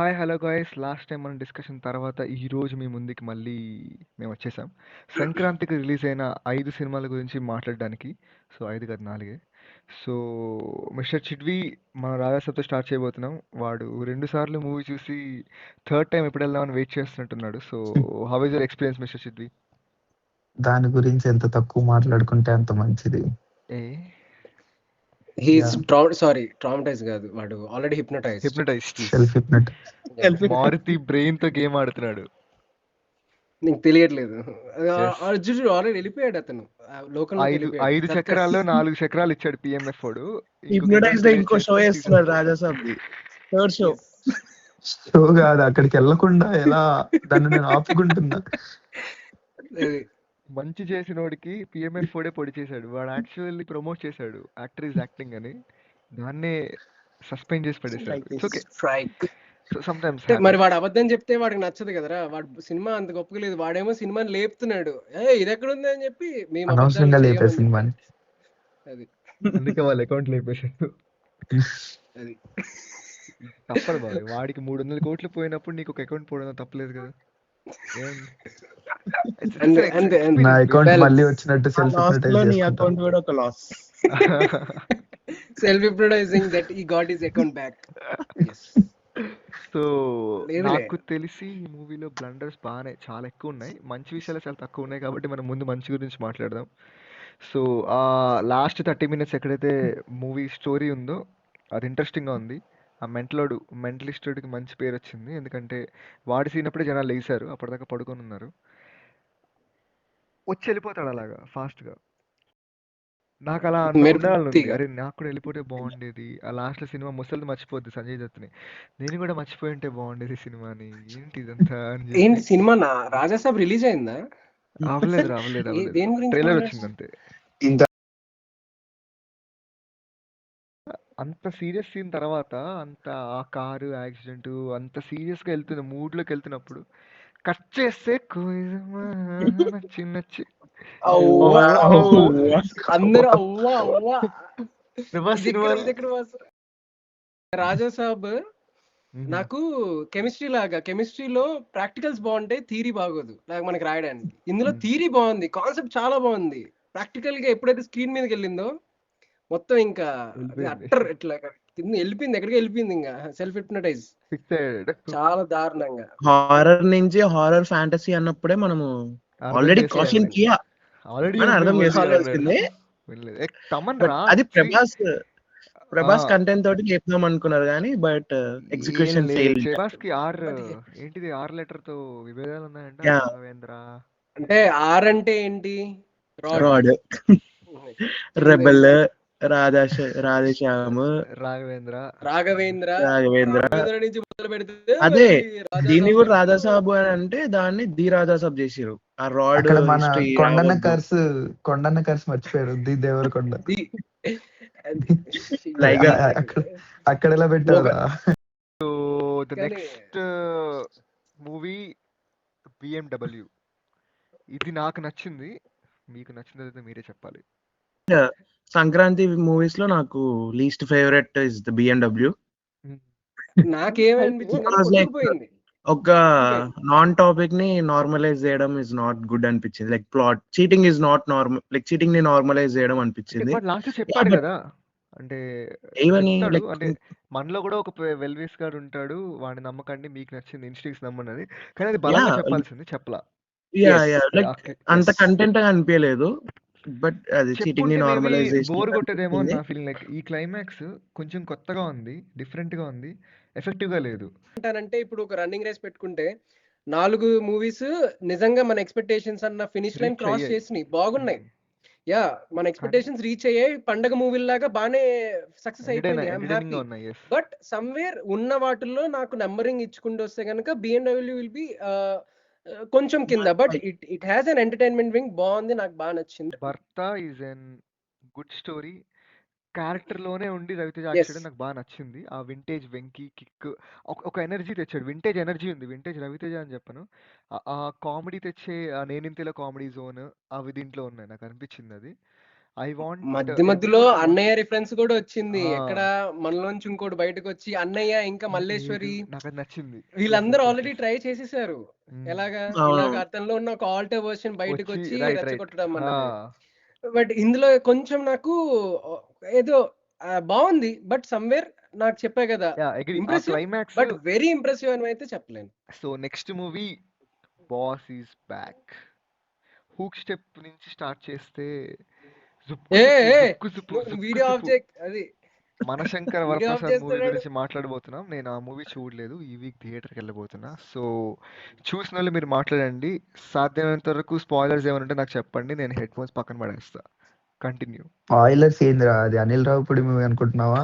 Hi! Hello guys! Last time మన discussion తర్వాత ఈరోజు మీ ముందుకి మళ్ళీ మేమొచ్చేసాం. సంక్రాంతికి రిలీజ్ అయిన 5 సినిమాల గురించి మాట్లాడడానికి. సో, 5 కాదు 4 సో, మిస్టర్ చిడ్వి మన రాజాసాబ్‌తో స్టార్ట్ చేయబోతున్నాం. వాడు 2 సార్లు మూవీ చూసి థర్డ్ టైమ్ ఎప్పుడెళ్దామని వెయిట్ చేస్తున్నట్టున్నాడు. So, how is your experience mister Chidvi? దాని గురించి ఎంత తక్కువ మాట్లాడుకుంటే అంత మంచిది. ఏ హీస్ యాహ్! ట్రామటైజ్ కాదు, వాడు already hypnotized. Hypnotized. Self hypnotize. Selfie Maruti బ్రెయిన్‌తో గేమ్ ఆడుతున్నాడు. నీకు తెలియట్లేదు. యెస్. అర్జునుడు ఆల్రెడీ వెళ్ళిపోయాడు, అతను లోకంలోకి 5 వెళ్ళిపోయాడు. చక్రాల్లో 4 చక్రాలు ఇచ్చాడు పిఎంఎఫ్ వాడు. హిప్నోటైజ్ లో ఇంకో షో చేస్తున్నాడు రాజాసాబ్ది, థర్డ్ షో. షో కాదు, అక్కడికి వెళ్ళకుండా ఎలా దాన్ని నేను ఆపుకుంటున్నా. మంచి చేసినోడికి పిఎంఎఫ్ ఓడే పొడి చేశాడు. వాడు యాక్చువల్లీ ప్రమోట్ చేశాడు యాక్టర్ ఈజ్ యాక్టింగ్ అని. దాన్నే సస్పెండ్ చేసి పడేశాడు. It's okay. Strike. So some times మరి వాడు అబద్ధం చెప్తే వాడికి నచ్చదు కదరా. వాడు సినిమా అంత గొప్పగా లేదు, వాడేమో సినిమాని లేపుతున్నాడు. ఇది ఎక్కడ ఉంది అని చెప్పి మేము అనవసరంగా అబద్ధాలు లేపే చేయమని సినిమాని. అది అందుకే వాళ్ళ అకౌంట్ లేపేశాడు. అది తప్పదు బాబు. వాడికి 300 కోట్లు పోయినప్పుడు నీకు ఒక అకౌంట్ పోవడం తప్పలేదు కదా. ఏముంది? It's an అంతే అంతే experience. నా అకౌంట్ Balance. మళ్ళీ వచ్చినట్టు ఆ సెల్ఫ్ లాస్ హిప్నోటైజ్ లో నీ చేసుకుంటా. అకౌంట్ కూడా ఒక లాస్. సెల్ఫ్ హిప్నటైజింగ్ దట్ ఈ got his account back. So లేదులే. నాకు తెలిసి ఈ మూవీలో బ్లండర్స్ బాగానే చాలా ఎక్కువ ఉన్నాయి. మంచి విషయాలు చాలా తక్కువ ఉన్నాయి కాబట్టి మనం ముందు మంచి గురించి మాట్లాడదాం. సో లాస్ట్ 30 minutes ఎక్కడైతే మూవీ స్టోరీ ఉందో అది ఇంట్రెస్టింగ్గా ఉంది. ఆ మెంటలిస్టుడికి మంచి పేరు వచ్చింది. ఎందుకంటే వాడి సీనప్పుడే జనాలు లేచారు, అప్పటిదాకా పడుకొని ఉన్నారు. వచ్చి వెళ్ళిపోతాడు అలాగా ఫాస్ట్గా. నాకు అలా ఉండాలని ఉంది. మెరుపుతీగ. అరే నాకు కూడా వెళ్ళిపోతే బాగుండేది. ఆ లాస్ట్ సినిమా ముసలిది మర్చిపోద్ది సంజయ్ దత్ని. నేను కూడా మర్చిపోయి ఉంటే బాగుండేది సినిమాని. ఏంటి ఇదంతా అని ఏంటి చెప్పి. సినిమా రాజాసాబ్ రిలీజ్ అయిందా? అవ్వలేదు. దేని గురించి ట్రైలర్ మాట్లాడుతున్నారు? వచ్చింది అంతే. ఇంత అంత సీరియస్ సీన్ తర్వాత అంత ఆ కారు యాక్సిడెంట్ అంత సీరియస్గా వెళ్తున్న మూడ్లోకి వెళ్తున్నప్పుడు కట్ చేస్తే నచ్చి అవ్వా, అవ్వా. అందరూ అవ్వా అవ్వా. ప్రభాస్ ఇది ఎక్కడ సినిమా ఉంది, ఎక్కడ వాసు? రాజాసాబ్ నాకు కెమిస్ట్రీలో ప్రాక్టికల్స్ బాగుంటాయి, థీరీ బాగోదు నాకు మనకి రాయడానికి. ఇందులో థీరీ బాగుంది, కాన్సెప్ట్ చాలా బాగుంది. ప్రాక్టికల్ గా ఎప్పుడైతే స్క్రీన్ మీదకి వెళ్ళిందో మొత్తం ఇంకా అట్టర్ ఇట్లా కింద వెళ్ళిపోయింది, ఎక్కడికి వెళ్ళిపోయింది. ఇంకా సెల్ఫ్ హిప్నటైజ్ ఫిక్సెడ్. చాలా దారుణంగా. హారర్ నుంచి హారర్ ఫ్యాంటసీ అన్నప్పుడే మనము ఆల్రెడీ కాషన్ కియా అని అర్థం చేసుకోవాల్సిందే. తమన్ బట్ రా అది ప్రభాస్ కంటెంట్ తోటి చెప్దాం అనుకున్నారు కానీ బట్ ఎగ్జిక్యూషన్ ఫెయిల్. ప్రభాస్ కి ఏంటిది 6 లెటర్ తో విభేదాలు ఉన్నాయంట. Yeah. రాఘవేంద్ర అంటే ఆర్ అంటే ఏంటి? రాడ్, రెబెల్, రాధేశ్యామ్, రాఘవేంద్ర రాఘవేంద్ర. నుంచి మొదలు పెడితే అదే రాజాసాబ్ దీన్ని కూడా రాధాసాబు అని అంటే దాన్ని ది రాధాసాబ్ చేసిరు. ఆ రాడ్ అక్కడ మన కొండన్న కర్స్ మర్చిపోయారు. ది దేవరకొండ అక్కడ ఎలా పెట్టారా? So the next movie BMW. ఇది నాకు నచ్చింది, మీకు నచ్చింది మీరే చెప్పాలి. సంక్రాంతి మూవీస్ లో నాకు least favourite is the BMW. నాకేమనిపించింది, ఒక నాన్ టాపిక్ ని నార్మలైజ్ చేయడం ఇస్ నాట్ గుడ్ అనిపించింది. Like plot cheating is not normal, like cheating ని నార్మలైజ్ చేయడం అనిపించింది. లాస్ట్ చెప్పాడు కదా, అంటే ఏమని చెప్తాడు, like అంటే మనలో కూడా ఒక వెల్విస్ గాడు ఉంటాడు, వాడిని నమ్మకండి, మీకు నచ్చింది ఇన్స్టింక్ట్స్ నమ్మన్నది. కానీ అది బలంగా చెప్పాల్సింది, చెప్పలా. లైక్ అంత కంటెంట్ గా అనిపించలేదు. బట్ అది చీటింగ్ ని నార్మలైజ్ బోర్ కొట్టేదేమో నా ఫీలింగ్. లైక్ ఈ క్లైమాక్స్ కొంచెం కొత్తగా ఉంది, డిఫరెంట్ గా ఉంది, ఎఫెక్టివ్ గా లేదు. అంటానంటే ఇప్పుడు ఒక రన్నింగ్ రేస్ పెట్టుకుంటే 4 మూవీస్ నిజంగా మన ఎక్స్పెక్టేషన్స్ అన్న ఫినిష్ లైన్ క్రాస్ చేసినాయి, బాగున్నాయి. యా, మన ఎక్స్పెక్టేషన్స్ రీచ్ అయ్యాయి, పండగ మూవీ లాగా బాగానే సక్సెస్ అయిపోయింది. బట్ సమ్వేర్ ఉన్న వాటిల్లో నాకు నంబరింగ్ ఇచ్చుకుంటూ వస్తే కనుక BMW విల్ బి కొంచెం కింద. But it has an entertainment wing, బాగుంది, నాకు బాగా నచ్చింది. భర్త is an good story, character లోనే ఉండి రవితేజ యాక్షన్ నాకు బాగా నచ్చింది. ఆ వింటేజ్ వెంకీ కిక్ ఒక ఎనర్జీ తెచ్చాడు, వింటేజ్ ఎనర్జీ ఉంది. వింటేజ్ రవితేజ అని చెప్పను, ఆ కామెడీ తెచ్చే నేనింతలో కామెడీ జోన్ అవి దీంట్లో ఉన్నాయి, నాకు అనిపించింది అది. ఐ వాంట్ మధ్య మధ్యలో ఎవ్రీవన్ టు వాచ్. అన్నయ్య రిఫరెన్స్ కూడా వచ్చింది. ఆ, ఎక్కడ మనలోంచి ఇంకోటి బయటకు వచ్చి అన్నయ్య ఇంకా లేదు మల్లేశ్వరి నాకు అది నచ్చింది. ఎస్ వీళ్ళందరూ yes yes already yes try చేసేసారు. ఎలాగా అవును ఇలాగ అతనిలో ఉన్న ఒక ఆల్టర్ వర్షన్ బయటకు వచ్చి వచ్చి రైట్ రైట్ రెచ్చగొట్టడం అన్నది. బట్ ఇందులో కొంచెం నాకు ఏదో బాగుంది. బట్ సమ్వేర్ నాకు చెప్పా కదా యా అగ్రీ. ఆ impressive, climax. But very impressive అని అయితే చెప్పలేను. So next movie boss is back. Hook step నుంచి స్టార్ట్ చేస్తే జుప్పు ఏ జుప్పు ఏ జుప్పు జుప్పు నువ్వు జుప్పు వీడియో ఆఫ్ జుప్పు చేయి. అది మనశంకర వీడియో ఆఫ్ వరప్రసాద్ మూవీ చేస్తున్నాడు. గురించి మాట్లాడబోతున్నాం. నేను ఆ మూవీ చూడలేదు, ఈ వీక్ థియేటర్కి వెళ్ళబోతున్నా. సో చూసిన వాళ్ళు మీరు మాట్లాడండి. సాధ్యమైనంత వరకు స్పాయిలర్స్ ఏమైనా ఉంటే నాకు చెప్పండి, నేను హెడ్ ఫోన్స్ పక్కన పడేస్తా. కంటిన్యూ. స్పాయిలర్స్ ఏందిరా, అది అనిల్ రావుపూడి మూవీ అనుకుంటున్నావా,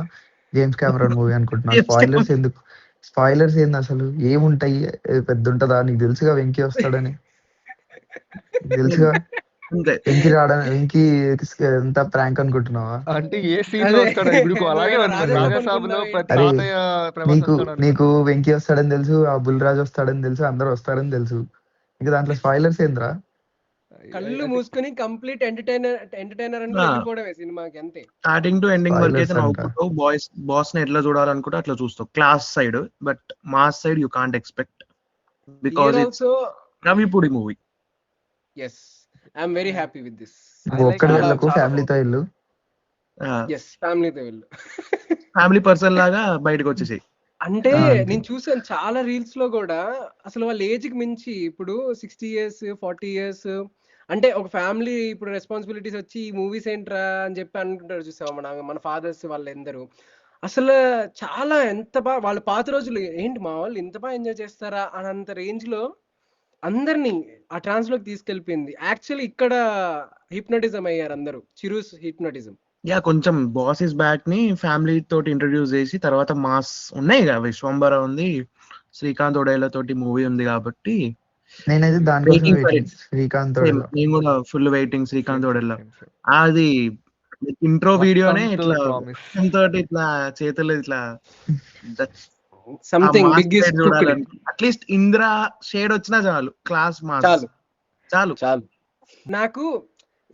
జేమ్స్ కెమెరాన్ మూవీ అనుకుంటున్నావా? స్పాయిలర్స్ ఎందుకు? స్పాయిలర్స్ ఏంది అసలు? ఏముంటాయి? పెద్ద ఉంటదా? నీకు తెలుసుగా వెంకీ వస్తాడని, నీకు తెలుసుగా అంతే. వెంకీ వెంకీ ఎంత ప్రాంక్ అనుకుంటున్నావా? అంటే ఏ సీన్ లో అదే వస్తాడు ఇప్పుడు? అలాగే నువ్వేమైనా ఉంది మరి రాజాసాబ్ రాజాసాబులో అనుకుంటున్నావా ప్రతి ఏంటి? అరే తాతయ్య ప్రభాస్ నీకు వస్తాడు నీకు అనుకుంటా. వెంకీ వస్తాడని తెలుసు, ఆ బుల్రాజ్ వస్తాడని తెలుసు, అందరు వస్తాడని తెలుసు. ఇంకా దాంట్లో స్పాయిలర్స్ ఏందిరా? కళ్ళు అది మూసుకొని కంప్లీట్ ఎంటర్టైనర్ అని వెళ్ళిపోవడమే సినిమాకి, అంతే. స్టార్టింగ్ టు ఎండింగ్ వరకు అయితే స్పాయిలర్స్ అంట. నవ్వుకుంటావు. బాస్ ని ఎట్లా చూడాలనుకుంటే అట్లా చూస్తావు class side, but mass side you can't expect because here it's also Ravipudi movie. Yes, I'm very happy with this. I నువ్వు లైక్ ఒక్కడి చాలా వెళ్ళకు, చాలా ఫ్యామిలీతో బాగుంది. వెళ్ళు. ఎస్, ఫ్యామిలీతో వెళ్ళు. ఫ్యామిలీ పర్సన్ లాగా బయటకు వచ్చేసి అంటే అంతే. నేను చూసాను చాలా రీల్స్ లో కూడా, అసలు వాళ్ళ ఏజ్ కి మించి ఇప్పుడు 60 years 40 years అంటే ఒక ఫ్యామిలీ ఇప్పుడు రెస్పాన్సిబిలిటీస్ వచ్చి ఈ మూవీస్ ఏంట్రా అని చెప్పి అనుకుంటారు చూసావా, మన ఫాదర్స్ వాళ్ళందరూ. అసలు చాలా ఎంత బాగా వాళ్ళ పాత రోజులు ఏంటి మా వాళ్ళు ఇంత బాగా ఎంజాయ్ చేస్తారా అనంత రేంజ్ లో అందరినీ ఆ ట్రాన్స్ లోకి తీసుకెళ్లిపోయింది. యాక్చువల్లీ ఇక్కడ హిప్నోటిజం అయ్యారు అందరూ, చిరూస్ హిప్నోటిజం. యా కొంచెం బాస్ ఇస్ బ్యాక్ ని ఫ్యామిలీ తోటి ఇంట్రడ్యూస్ చేసి తర్వాత మాస్ ఉన్నాయి కదా, విశ్వంబర ఉంది, శ్రీకాంత్ ఒడేలా తోటి మూవీ ఉంది కాబట్టి నేనైతే దానికోసం waiting for waiting. It. Srikanth same నేను కూడా full waiting same Srikanth same Odela. Same same. అది ఇంట్రో వీడియోనే రక్తంతో ఇట్లా ప్రామిస్. తోటి ఇట్లా చేతులు ఇట్లా ఆ something mass big is side చూడాలని అట్లీస్ట్ ఇంద్ర షేడ్ వచ్చినా చాలు, క్లాస్ మాస్ చాలు చాలు. చాలు. నాకు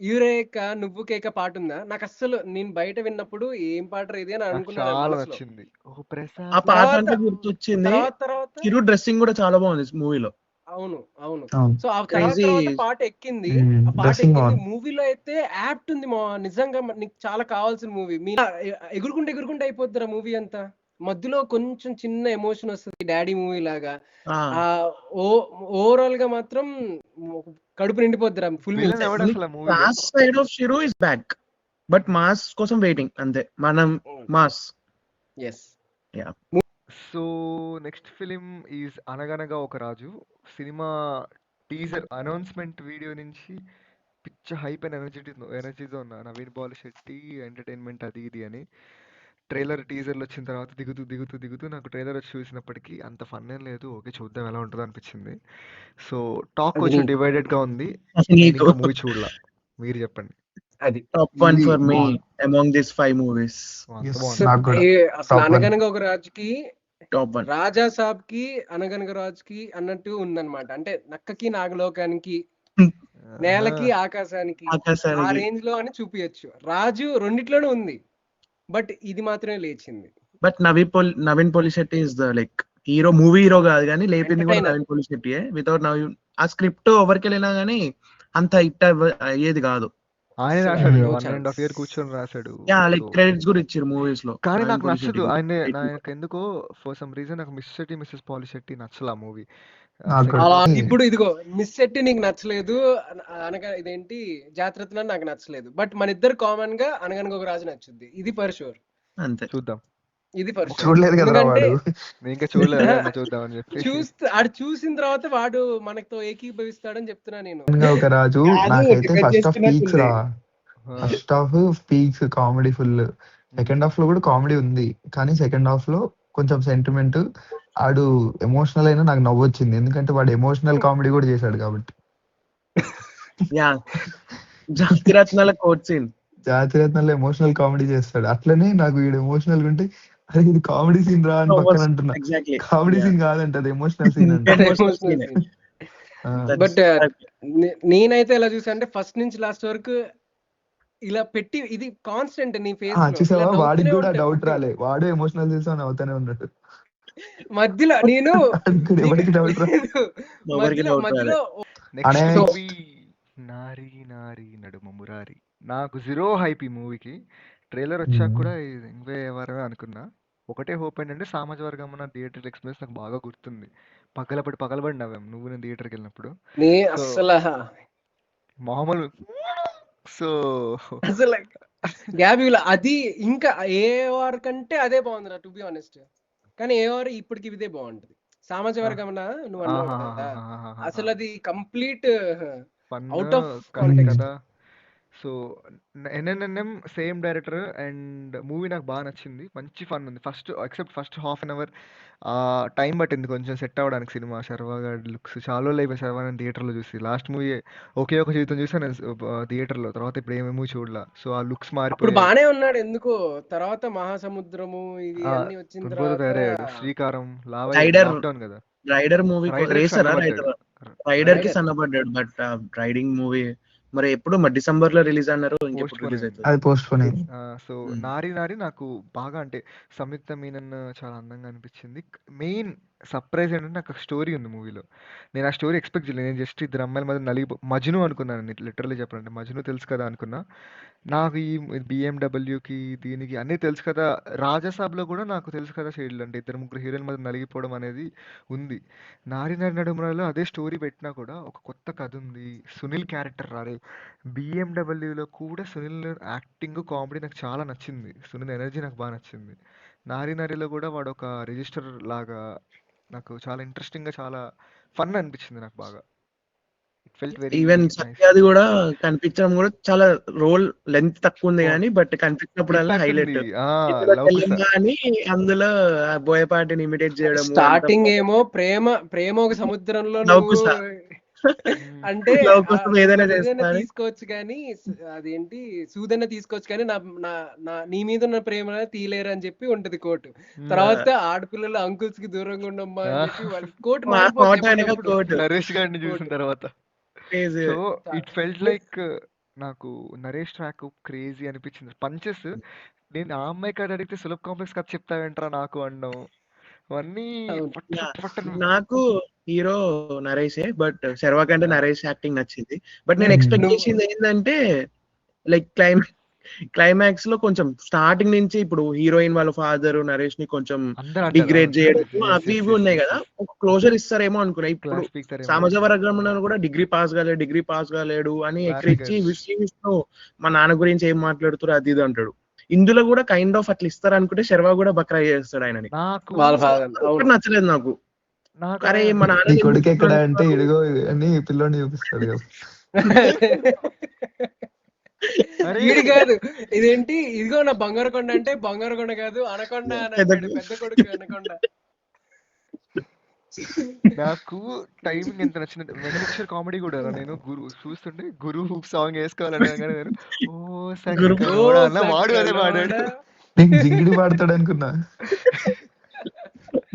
యూరేక నువ్వు కేక పాట ఉందా, నాకు అస్సలు నేను బయట విన్నప్పుడు ఏం పాట ఇది అని నాకు అనుకున్నాను చాలా మనసులో. నచ్చింది. ఓ ఆ ప్రసాద్ పాట తర్వాత అంటే గుర్తొచ్చింది, తర్వాత చిరు డ్రెస్సింగ్ కూడా చాలా బాగుంది మూవీలో. అవును అవును. అవును. సో ఆ క్రేజీ తర్వాత పాట ఎక్కింది. ఆ పాట డ్రెస్సింగ్ ఎక్కింది బాగుంది. మూవీలో అయితే యాప్ట్ ఉంది మా, నిజంగా నీకు చాలా కావాల్సిన మూవీ. మీ ఎగురుకుంటే అయిపోద్దిరా మూవీ అంతా. మధ్యలో కొంచెం చిన్న ఎమోషన్ వస్తుంది డాడీ మూవీ లాగా. ఆ ఓవరాల్ గా మాత్రం కడుపు నిండిపోద్దిరా ఫుల్ విలన్ మీల్స్. ఎవడు అసలు ఆ మూవీలో? క్లాస్ సైడ్ ఆఫ్ షిరో ఇస్ బ్యాక్, బట్ మాస్ కోసం వెయిటింగ్ అంతే. మనం mass. Yes. So next film is Anaganaga Oka Raju. సినిమా టీజర్ అనౌన్స్మెంట్ వీడియో నుంచి పిచ్చ హైప్ అండ్ ఎనర్జీతో ఉన్న నవీన్ బాలిశెట్టి ఎంటర్టైన్మెంట్ అది ఇది అని ట్రైలర్ టీజర్లు వచ్చిన తర్వాత దిగుతూ నాకు ట్రైలర్ వచ్చి చూసినప్పటికీ అంత ఫన్ ఏం లేదు. ఓకే చూద్దాం ఎలా ఉంటుందో అనిపించింది. సో టాక్ అది కొంచెం నీకు డివైడెడ్ గా ఉంది. నేను ఇంకా మూవీ చూడలా, మీరు చెప్పండి. అది టాప్ వన్ ఇది ఫర్ మీ బాగుంది. Among this 5 movies. అంత Yes, బాగుంది. నాకు కూడా అసలు టాప్ 1. అనగనగా ఒక రాజుకి, టాప్ 1. రాజా సాబ్ కి, అనగనగా రాజుకి అన్నట్టు ఉందన్నమాట. అంటే నక్కకి నాగలోకానికి, నేలకి ఆకాశానికి, ఆ ఆకాశానికి రేంజ్ లో అని చూపించచ్చు. రాజు రెండిట్లోనే ఉంది, బట్ ఇది మాత్రమే లేచింది. But Naveen Polishetty is the like hero, movie hero కాదు కానీ లేపింది కూడా Entertainer. నవీన్ పోలిశెట్టియే. వితౌట్ నవీన్ ఆ స్క్రిప్ట్ ఎవరికి వెళ్ళినా గానీ అంత హిట్ అయ్యేది కాదు. ఆయన అసలు రాశాడు, no 1.5 chance. year కూర్చొని రాశాడు. యా లైక్ So, క్రెడిట్స్ కూడా ఇచ్చారు మూవీస్ లో. కానీ నవీన్ నాకు నచ్చదు పోలిశెట్టికి. ఆయన. నాకు ఎందుకో ఫర్ సమ్ రీజన్ నాకు మిస్ శెట్టి మిస్సెస్ పాలిశెట్టి నచ్చలా మూవీ. నాకు కూడా. అలా ఇప్పుడు ఇదిగో మిస్ శెట్టి నీకు నచ్చలేదు, అనగా ఇదేంటి జాతరత్న నాకు నచ్చలేదు, బట్ మన ఇద్దరు కామన్ గా అనగనగా ఒక రాజు నచ్చుద్ది. ఇది ఫర్ షూర్. అంతే. చూద్దాం. ఇది ఫర్ షూర్. చూడలేదు కదరా ఎందుకంటే వాడు. నేను ఇంకా చూడలేదు, అదే అన్న చూద్దామని చెప్పి. ఆడు చూసిన తర్వాత వాడు మనతో ఏకీభవిస్తాడని చెప్తున్నా నేను. అనగా ఒక రాజు నాకైతే ఫస్ట్ హాఫ్ పీక్స్ రా. First half peaks comedy full. Second half లో కూడా కామెడీ ఉంది, కానీ సెకండ్ హాఫ్ లో కొంచెం సెంటిమెంట్, ఆడు ఎమోషనల్ అయినా నాకు నవ్వు వచ్చింది, ఎందుకంటే వాడు ఎమోషనల్ కామెడీ కూడా చేశాడు కాబట్టి. యా జాతిరత్నాల కోట్ సీన్. జాతిరత్నాల్లో ఎమోషనల్ కామెడీ చేస్తాడు, అట్లనే నాకు వీడు ఎమోషనల్ ఉంటే అరే ఇది కామెడీ సీన్ రా అని పక్కన అంటున్నా. ఎగ్జాక్ట్లీ. కామెడీ సీన్ కాదంట, అది ఎమోషనల్ సీన్ అంట. బట్ నేనైతే ఎలా చూసా అంటే ఫస్ట్ నుంచి లాస్ట్ వరకు ఇలా పెట్టి ఇది కాన్స్టెంట్ నీ ఫేస్ లో ఇలా చూసావా వాడికి నవ్వుతూనే కూడా ఉంటాయి డౌట్ ఫుడ్ రాలే, వాడు ఎమోషనల్ తీసుకొని అవుతానే ఉన్నాడు. మధ్యలో నేను వాడికి కూడా ఎవరికి డౌట్ రా లేదు, ఎవరికి మధ్యలో డౌట్ రాలే. మధ్యలో నెక్స్ట్ అనే సో మూవీ నారి నారి నడుమ మురారి. నాకు జీరో హైప్ ఈ మూవీకి. ట్రైలర్ వచ్చాక కూడా ఇది ఇంవే ఎవరమే అనుకున్నా. ఒకటే హోప్ ఏంటంటే సామాజ వర్గం థియేటర్ ఎక్స్పీరియన్స్ నాకు బాగా గుర్తుంది. పగలబడి నవ్వాం నువ్వు నేను థియేటర్కి వెళ్ళినప్పుడు. నీ సో అస్సలు మామూలు సో అసలు గ్యాప్ ఇవ్వలే. అది ఇంకా ఏఆర్ కంటే అదే బాగుంది టు బి ఆనెస్ట్. కానీ ఏఆర్ ఇప్పటికి ఇదే బాగుంటది. సామాజ వర్గం నువ్వు అన్నావు కదా, అసలు అది complete fun out of correct context. కదా. So NNNM same director and movie నాకు బాగా నచ్చింది. మంచి ఫన్ ఉంది first half an hour time పట్టింది కొంచెం సెట్ అవ్వడానికి సినిమా. శర్వా గారి లుక్స్ చాలా లైఫ్ శర్వా నేను థియేటర్లో చూసి లాస్ట్ మూవీ ఒకే ఒక జీవితం చూసాను నేను థియేటర్లో. తర్వాత ఇప్పుడు ఏమేమో చూడలా. సో ఆ లుక్స్ అప్పుడు మారిపోయాయి. బానే ఉన్నాడు ఎందుకో, తర్వాత మహాసముద్రము ఇవి అన్ని వచ్చిన తునిపోతూ తర్వాత తయారయ్యాడు. శ్రీకారం లావయ్యాడు. రైడర్ లాక్డౌన్ కదా. రైడర్ మూవీ రైడర్ రేసరా సన్నబడ్డాడు. రైడర్ కి రైడర్ సన్నపడ్డాడు. బట్ రైడింగ్ మూవీ మరి ఎప్పుడు మరి డిసెంబర్ లో రిలీజ్ అన్నారు, ఇంకెప్పుడు పోస్ట్ పోన్ రిలీజ్ అయింది. అవుతుంది? అది పోస్ట్ పోన్ అయింది. సో నారి నారి నాకు బాగా అంటే సంయుక్త మీనన్ చాలా అందంగా అనిపించింది. మెయిన్ సర్ప్రైజ్ ఏంటంటే నాకు స్టోరీ ఉంది మూవీలో. నేను ఆ స్టోరీ ఎక్స్పెక్ట్ చేయలేదు. నేను జస్ట్ ఇద్దరు అమ్మాయిల మధ్య మజ్ను అనుకున్నాను. లిటరల్లీ చెప్పాలంటే మజ్ను తెలుసు కదా అనుకున్నా. నాకు ఈ బిఎండబ్ల్యూకి దీనికి అన్నీ తెలుసు కదా. రాజసాబ్లో కూడా నాకు తెలుసు కదా షేడ్లు అంటే ఇద్దరు ముగ్గురు హీరోయిన్ మధ్య నలిగిపోవడం అనేది ఉంది. నారి నారి నడుమలో అదే స్టోరీ పెట్టినా కూడా ఒక కొత్త కథ ఉంది. సునీల్ క్యారెక్టర్ రాలే. బిఎండబ్ల్యూలో కూడా సునీల్ యాక్టింగ్ కామెడీ నాకు చాలా నచ్చింది. సునీల్ ఎనర్జీ నాకు బాగా నచ్చింది. నారి నారిలో కూడా వాడు ఒక రిజిస్టర్ లాగా నాకు చాలా ఇంట్రెస్టింగ్గా చాలా ఫన్ అనిపించింది నాకు బాగా. It felt very even nice. సత్యాది కూడా కనిపించడం కూడా చాలా రోల్ లెంత్ తక్కువ ఉంది కానీ బట్ కనిపించినప్పుడల్లా ఇంపాక్ట్ హైలైట్. ఉంది. ఇందులో లవ్ కుశ తెలంగాణ అని అందులో ఆ బోయపాటిని ఇమిటేట్ చేయడము అంతా స్టార్టింగ్ ఏమో ప్రేమ ఒక సముద్రంలో నువ్వు లవకుశ అంటే లవ్ కోసం ఏదైనా ఏదైనా చేస్తాను. తీసుకోవచ్చు కానీ అదేంటి సూదన్న తీసుకోవచ్చు కానీ నీ మీద ఉన్న ప్రేమ తీయలేరు అని చెప్పి ఉంటది కోర్టు. తర్వాత ఆడపిల్లలు అంకుల్స్ కి దూరంగా ఉండమ్మా అని చెప్పి వాళ్ళ కోర్టు మా మారిపోతుంది కోట వెనక ఎప్పటికప్పుడు కోట్ నరేష్ గారిని చూసిన కోర్టు. తర్వాత. Crazy. So it felt like నాకు నరేష్ ట్రాక్ క్రేజీ అనిపించింది. పంచెస్ నేను ఆ అమ్మాయి కాడ అడిగితే సులభ్ కాంప్లెక్స్ కథ చెప్తావేంట్రా నాకు అనడం అవన్నీ అవును. పట్టు పట్టు పట్టను. నాకు హీరో నరేషే, బట్ శర్వా కంటే నరేష్ యాక్టింగ్ నచ్చింది. బట్ నేను ఎక్స్పెక్ట్ నువ్వు చేసింది ఏంటంటే లైక్ క్లైమాక్స్ లో కొంచెం స్టార్టింగ్ నుంచి ఇప్పుడు హీరోయిన్ వాళ్ళ ఫాదర్ నరేష్ ని కొంచెం అందరూ అంటారు డిగ్రేడ్ అవును. చేయడం Yes, అవి yes, ఇవి yes, ఉన్నాయి yes, కదా, yes. ఒక క్లోజర్ ఇస్తారేమో అనుకున్నా. ఇప్పుడు క్లాస్ పీక్తారేమో సమాజ అని. వర్గంలో కూడా డిగ్రీ పాస్ కాలేడు అని క్లాస్ ఎక్కిరిచ్చి పీకర్స్. విష్ణు మా నాన్న గురించి ఏం మాట్లాడుతారు అది ఇది అంటాడు. ఇందులో కూడా కైండ్ ఆఫ్ అట్లా ఇస్తారు అనుకుంటే శర్వా కూడా బక్రా చేస్తాడు ఆయనని. నాకు వాళ్ళ సో ఫాదర్ ఒక్కటి అవును. నచ్చలేదు నాకు. నాకు అరే అదే మా నీ నాన్నని కొడుకు ఎందుకు ఎక్కడ అంటే అంటున్నారు? ఇడిగో అని పిల్లోని చూపిస్తాడు కదా. అరే వీడి కాదు ఇదేంటి, ఇదిగో నా బంగారు కొండ అంటే బంగారు కొండ కాదు అనకొండ అని పెద్ద అంటాడు పెద్ద కొడుకు అనకొండ. నాకు టైమింగ్ ఎంత నచ్చిందంటే వెనమిక్షర్ కామెడీ కూడా రా. నేను గురు చూస్తుంటే గురు సాంగ్ వేసుకోవాలని అనగానే నేను ఓ గురు ఓ సక్కనోడా అన్న వాడు అదే సక్కనోడా, పాడాడు. నీకు జింగిడి పాడతాడు అనుకున్నా.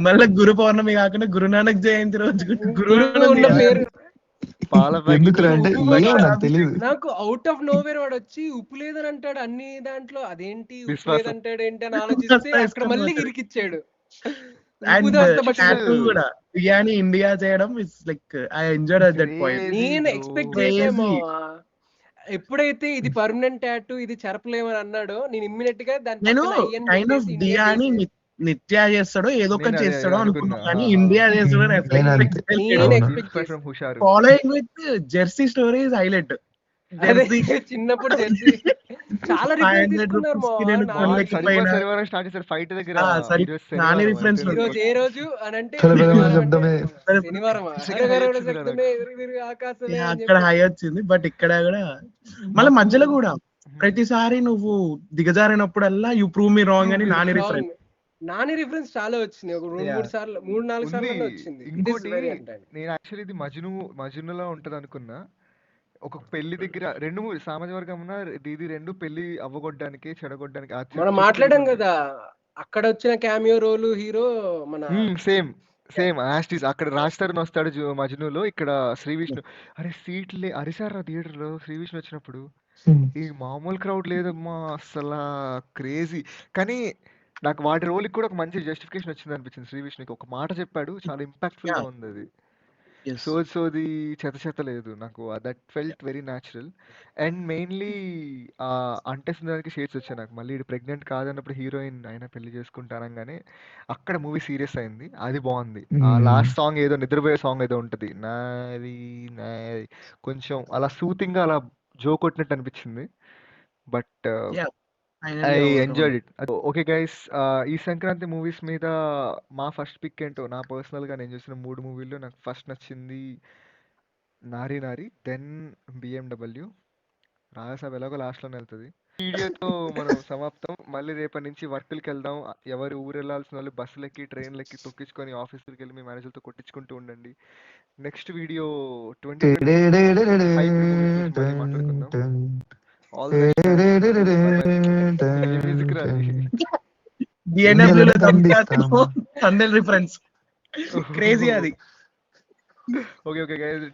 మళ్ళీ గురు పౌర్ణమి కాకుండా గురునానక్ జయంతి రోజు గురువు గురువులను ఉన్న పేరు పాల ప్యాకెట్ ఎందుకురా అంటే ఉప్పు ఏమో కూడా నాకు తెలియదు. నాకు అవుట్ ఆఫ్ నోవేర్ వాడు వచ్చి ఉప్పు లేదని అంటాడు అన్ని దాంట్లో. అదేంటి ఉప్పు విశ్వాసం. లేదంటాడు ఏంటి అని ఆలోచిస్తే అక్కడ మళ్ళీ ఇరికిచ్చాడు ఉప్పు అండ్ దాంతో బట్టి Next. కూడా బిర్యానీ ఇండియా చేయడం is like I enjoyed at that point. Crazy నేను bro. Expect Crazy. చేయలేమో. ఎప్పుడైతే ఇది పర్మనెంట్ టాటూ ఇది చెరపలేమని అన్నాడో నేను ఇమ్మీడియట్ గా దాని నేను పక్కన ఐ అని కైండ్ ఆఫ్ పెట్టేసి ఇండియా డియాని చేసేది. నిత్యా చేస్తాడో ఏదో ఒకటి నేను అదే చేస్తాడో అనుకున్నా. అనుకున్నా, కానీ ఇండియా చేస్తాడో నేను అంతే. నేను అవును. ఎక్స్పెక్ట్ ఇన్స్పైర్ చేసి ఫ్రమ్ హుషారు. Following with Jersey story is highlight. అదే జెర్సీ చిన్నప్పుడు జెర్సీ చాలా రిఫరెన్స్ 500 తీసుకున్నారు రూపీస్ కి మా నేను నాన్న. వాడు కొనలేకపోయినా సరిపోయి స్టార్ట్ చేశారు ఫైట్ దగ్గర. సరి ఈరోజు నాని శనివారం రిఫరెన్స్ అంతే ఈ రోజు ఏ రోజు అని అంటే చాలా పెద్ద శనివారం అంటే శబ్దమే. శనివారం Second high వచ్చిందిరా నాకు. ఆకాశమే అని అక్కడ చెప్పి హై వచ్చింది. బట్ ఇక్కడ కూడా మళ్ళీ మధ్యలో కూడా ప్రతిసారి నువ్వు దిగజారినప్పుడల్లా యూ ప్రూవ్ మీ రాంగ్ అని నాని రిఫరెన్స్. నాని రిఫరెన్స్ చాలా వచ్చింది. ఒక రెండు Yeah. మూడు సార్లు 3-4 ఉంది. సార్లు వచ్చింది. ఇంకోటి నేను యాక్చువల్లీ ఇది మజ్నులో ఉంటది అనుకున్నా. ఒక పెళ్లి దగ్గర రెండు మూడు సామాజిక వర్గం ఇది రెండు పెళ్లి అవ్వగొట్టడానికి చెడగొట్టడానికి మనం మాట్లాడాం కదా అక్కడ వచ్చిన క్యామియో రోల్ హీరో మన సేమ్ సేమ్ యాస్టీస్ అక్కడ రాజ్ తరుణ్ వస్తాడు మజ్నులో, ఇక్కడ శ్రీ విష్ణు. అరే సీట్లే అరిసారా థియేటర్లో శ్రీ విష్ణు వచ్చినప్పుడు. ఈ మామూలు క్రౌడ్ లేదమ్మా అసలు, క్రేజీ. కానీ నాకు వాటి రోల్కి కూడా ఒక మంచి జస్టిఫికేషన్ వచ్చింది అనిపించింది. శ్రీ విష్ణుకి ఒక మాట చెప్పాడు, చాలా ఇంపాక్ట్ఫుల్ గా ఉంది అది. సోది చెత్త లేదు నాకు, that felt very natural. And mainly అంటే దానికి షేడ్స్ వచ్చాయి నాకు. మళ్ళీ ప్రెగ్నెంట్ కాదన్నప్పుడు హీరోయిన్ అయినా పెళ్లి చేసుకుంటానంగానే అక్కడ మూవీ సీరియస్ అయింది, అది బాగుంది. ఆ లాస్ట్ సాంగ్ ఏదో నిద్రపోయే సాంగ్ ఏదో ఉంటది, నాది నాది, కొంచెం అలా సూతింగ్ గా అలా జో కొట్టినట్టు అనిపించింది. But I enjoyed it. Okay guys, ఈ సంక్రాంతి మూవీస్ మీద మా ఫస్ట్ పిక్ ఏంటో, నా పర్సనల్ గా నేను చూసిన 3 మూవీల్లో నాకు ఫస్ట్ నచ్చింది నారీ నారి, దెన్ బిఎండబ్ల్యూ, రాజసాబ్ ఎలాగో లాస్ట్ లోనే వెళ్తుంది. వీడియోతో మనం సమాప్తం. మళ్ళీ రేపటి నుంచి వర్కులకి వెళ్దాం. ఎవరు ఊరు వెళ్ళాల్సిన వాళ్ళు బస్సులకి ట్రైన్లకి తొక్కించుకొని ఆఫీసులకి వెళ్ళి మీ మేనేజర్తో కొట్టించుకుంటూ ఉండండి. నెక్స్ట్ వీడియో 2025 మూవీస్ గురించి మళ్ళీ మాట్లాడుకుందాం. All the best. మ్యూజిక్ రాని బిఎన్డబ్ల్యూ లో థంబ్నెయిల్ రిఫరెన్స్ క్రేజీ అది. Okay guys,